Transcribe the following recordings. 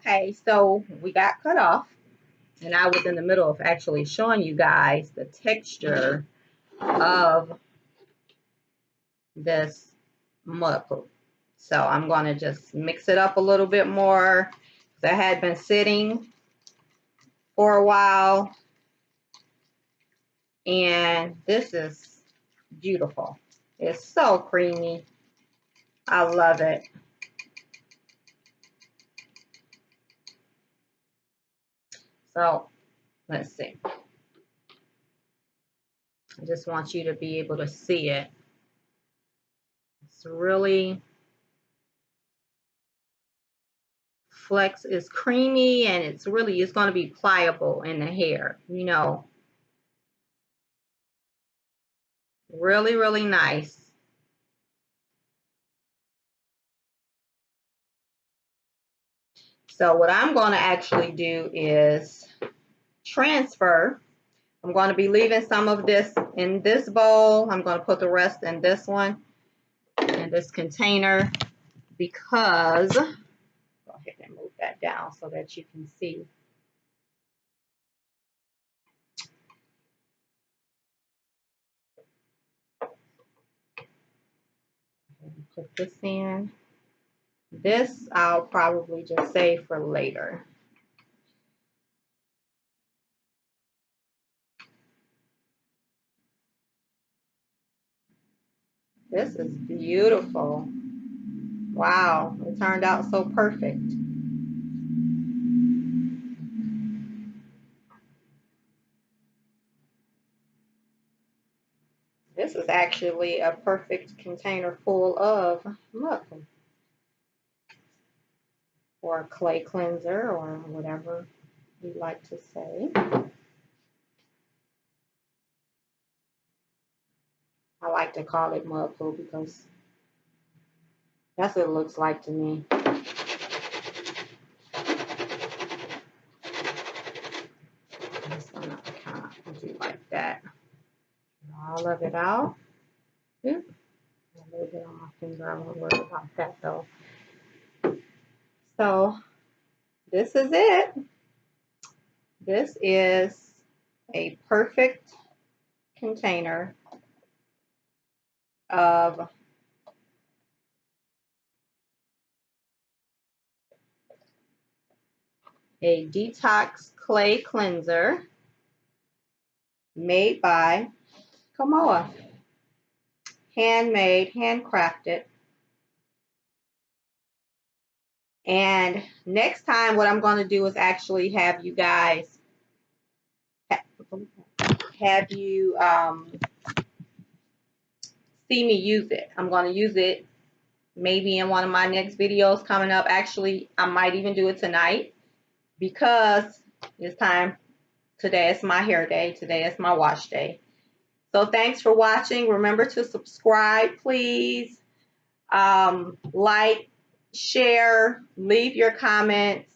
Okay, so we got cut off, and I was in the middle of actually showing you guys the texture of this mud poop. So I'm going to just mix it up a little bit more. That had been sitting for a while, and this is beautiful. It's so creamy. I love it. So let's see. I just want you to be able to see it. It's really flex is creamy, and it's going to be pliable in the hair, you know. Really, really nice. So what I'm going to actually do is transfer. I'm going to be leaving some of this in this bowl. I'm going to put the rest in this one, in this container, because, go ahead and move that down so that you can see. Put this in. This I'll probably just save for later. This is beautiful. Wow, it turned out so perfect. This is actually a perfect container full of mud or a clay cleanser or whatever you like to say. I like to call it mud pool because that's what it looks like to me. I'm just gonna kind of do like that. All of it out. Oop. A little bit on my finger. I'm gonna worry about that though. So this is it. This is a perfect container of a detox clay cleanser made by Komao. Handmade, handcrafted. And next time what I'm going to do is actually have you guys have you see me use it. I'm going to use it maybe in one of my next videos coming up. Actually, I might even do it tonight because it's time. Today is my hair day. Today is my wash day. So thanks for watching. Remember to subscribe, please. Like, share, leave your comments.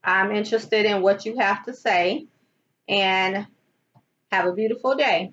I'm interested in what you have to say. And have a beautiful day.